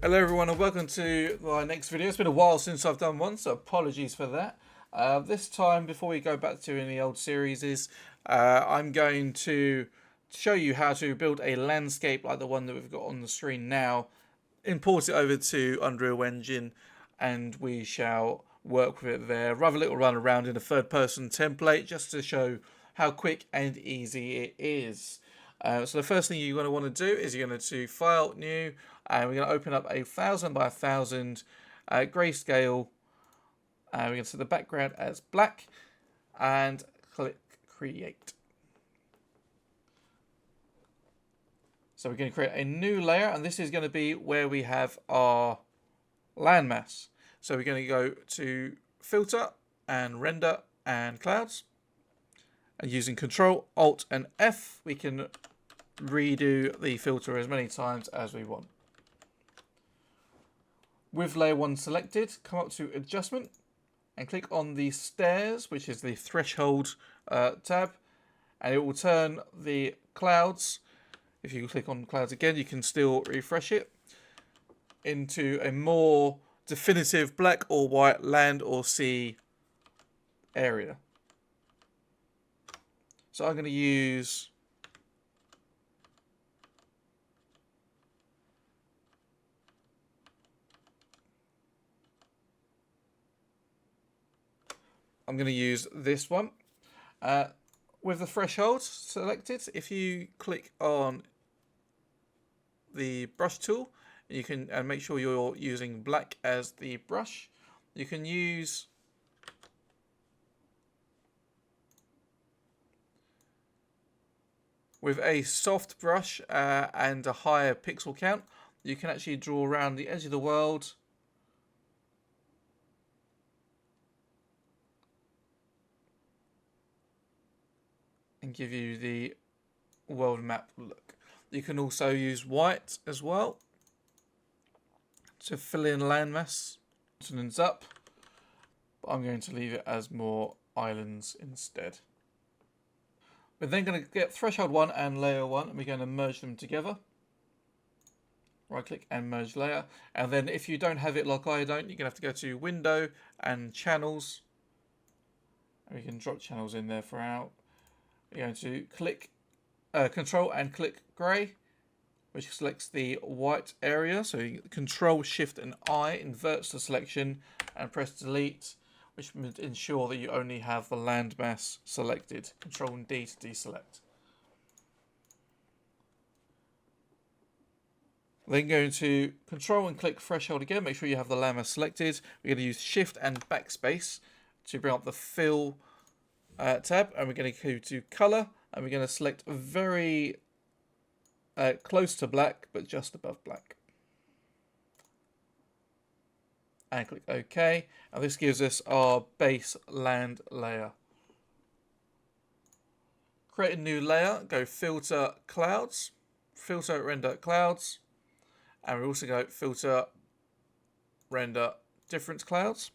Hello everyone and welcome to my next video. It's been a while since I've done one, so apologies for that. This time, before we go back to any old series, I'm going to show you how to build a landscape like the one that we've got on the screen now, import it over to Unreal Engine, and we shall work with it there. Have a little run around in a third person template just to show how quick and easy it is. So the first thing you're going to want to do is you're going to File, New, and we're going to open up a 1000 by 1000 grayscale. We're going to set the background as black and click Create. So we're going to create a new layer, and this is going to be where we have our landmass. So we're going to go to Filter and Render and Clouds. And using Control, Alt and F, we can redo the filter as many times as we want. With layer 1 selected, come up to Adjustment and click on the Stairs, which is the threshold tab, and it will turn the clouds. If you click on clouds again, you can still refresh it into a more definitive black or white land or sea area. So I'm going to use this one. With the threshold selected, if you click on the brush tool, you can make sure you're using black as the brush. You can use with a soft brush and a higher pixel count, you can actually draw around the edge of the world and give you the world map look. You can also use white as well to fill in landmass. Continents up, but I'm going to leave it as more islands instead. We're then going to get threshold 1 and layer 1, and we're going to merge them together. Right click and merge layer, and then if you don't have it like I don't, you're going to have to go to Window and Channels, and we can drop channels in there for out. You're going to click Control and click Grey, which selects the white area. So you Control Shift and I inverts the selection, and press Delete, which would ensure that you only have the landmass selected. Control and D to deselect. Then going to Control and click Threshold again. Make sure you have the landmass selected. We're going to use Shift and Backspace to bring up the Fill tab, and we're going to go to Color, and we're going to select very close to black, but just above black. And click OK, and this gives us our base land layer. Create a new layer, go Filter Clouds, Filter Render Clouds, and we also go Filter Render Different Clouds.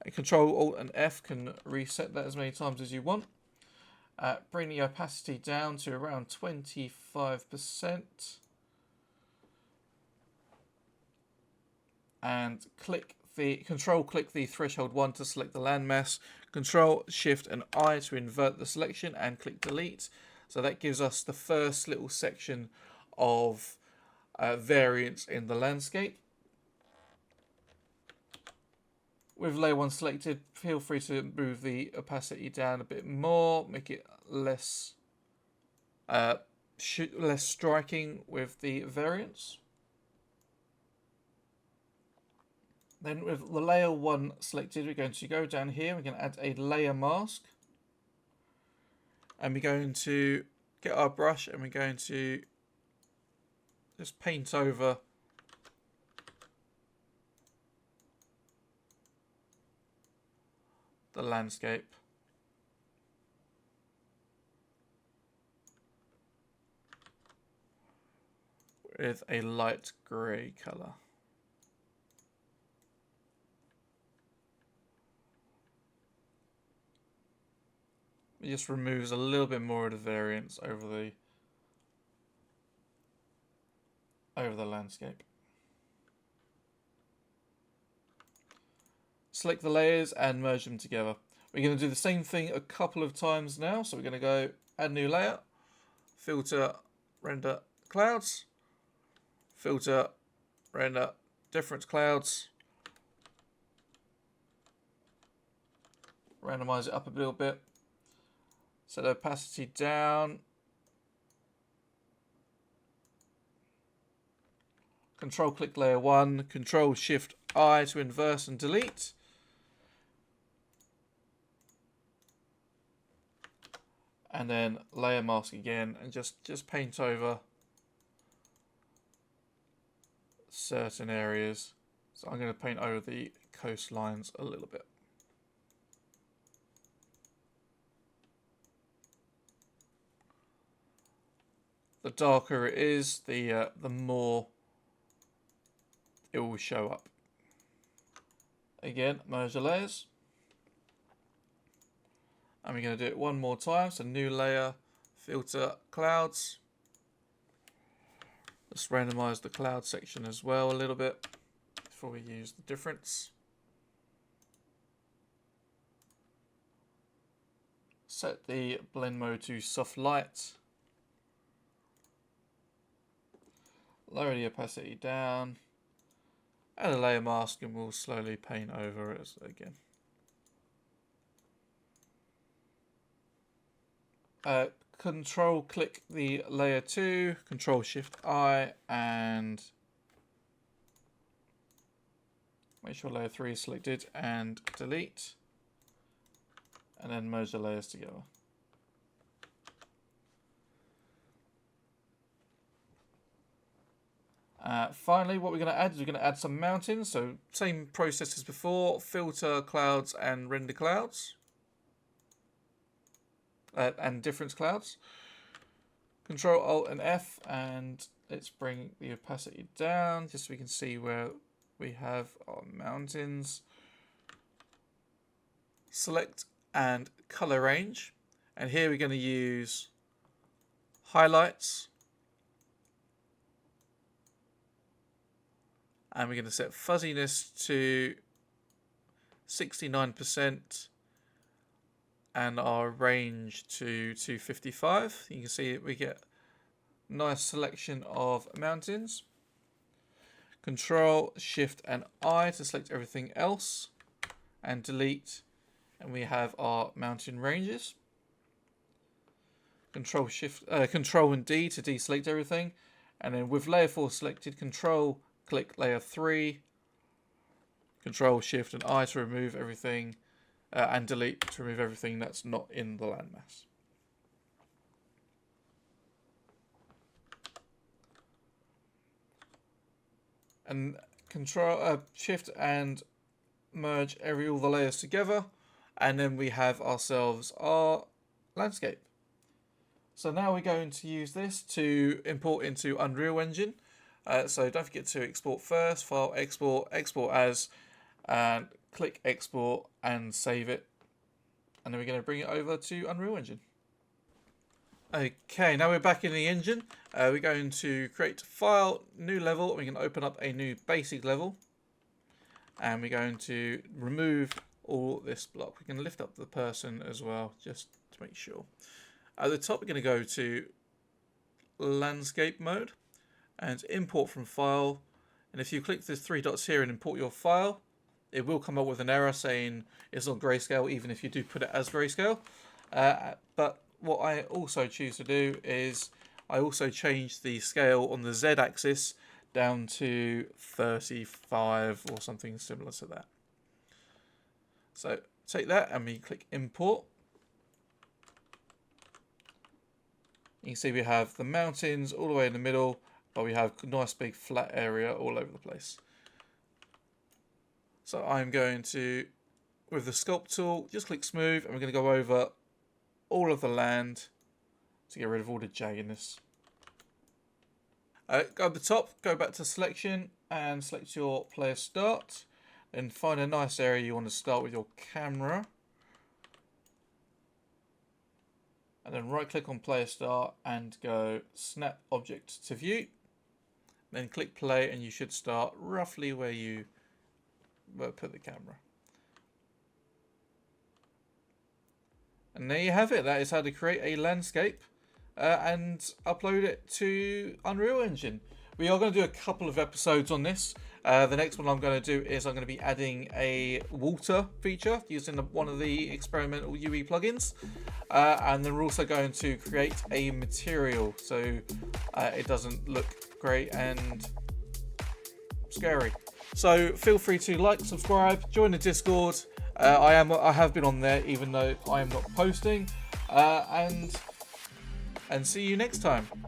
And Control Alt and F can reset that as many times as you want. Bring the opacity down to around 25%. And click the threshold 1 to select the landmass. Control Shift and I to invert the selection, and click Delete. So that gives us the first little section of variance in the landscape. With layer 1 selected, feel free to move the opacity down a bit more, make it less striking with the variance. Then with the layer 1 selected, we're going to go down here, we're going to add a layer mask. And we're going to get our brush, and we're going to just paint over the landscape. With a light grey colour. It just removes a little bit more of the variance over the landscape. select the layers and merge them together. We're going to do the same thing a couple of times now. So we're going to go add new layer, filter, render clouds, filter, render different clouds, randomize it up a little bit, set opacity down, control click layer 1, control shift I to inverse and delete. And then layer mask again and just paint over certain areas. So I'm going to paint over the coastlines a little bit. The darker it is, the more it will show up. Again, merge the layers. And we're going to do it one more time. So new layer, filter, clouds. Let's randomize the cloud section as well a little bit before we use the difference. Set the blend mode to soft light. Lower the opacity down. Add a layer mask and we'll slowly paint over it again. Control click the layer 2, control shift I, and make sure layer 3 is selected and delete, and then merge the layers together. Finally, what we're going to add is we're going to add some mountains. So same process as before, filter clouds and render clouds. And difference clouds. Control Alt and F, and let's bring the opacity down just so we can see where we have our mountains. Select and color range, and here we're going to use highlights, and we're going to set fuzziness to 69%. And our range to 255. You can see we get a nice selection of mountains. Control, Shift and I to select everything else and delete. And we have our mountain ranges. Control and D to deselect everything. And then with layer 4 selected, control click layer 3. Control, Shift and I to remove everything. And delete to remove everything that's not in the landmass. And control, shift and merge all the layers together, and then we have ourselves our landscape. So now we're going to use this to import into Unreal Engine. So don't forget to export first, file, export, export as, and click export and save it, and then we're going to bring it over to Unreal Engine. Okay, now we're back in the engine. We're going to create file, new level. We're going to open up a new basic level, and we're going to remove all this block. We can lift up the person as well just to make sure. At the top we're going to go to landscape mode and import from file, and if you click the 3 dots here and import your file, it will come up with an error saying it's not grayscale, even if you do put it as grayscale. But what I also choose to do is I also change the scale on the Z axis down to 35 or something similar to that. So take that and we click import. You can see we have the mountains all the way in the middle, but we have a nice big flat area all over the place. So I'm going to, with the sculpt tool, just click smooth, and we're going to go over all of the land to get rid of all the jaggedness. Go at the top, go back to selection and select your player start. Then find a nice area you want to start with your camera. And then right click on player start and go snap object to view. Then click play and you should start roughly where you put the camera. And there you have it. That is how to create a landscape and upload it to Unreal Engine. We are going to do a couple of episodes on this. The next one I'm going to do is I'm going to be adding a water feature using one of the experimental UE plugins. And then we're also going to create a material so it doesn't look great and scary. So feel free to like, subscribe, join the Discord. I have been on there even though I am not posting. And see you next time.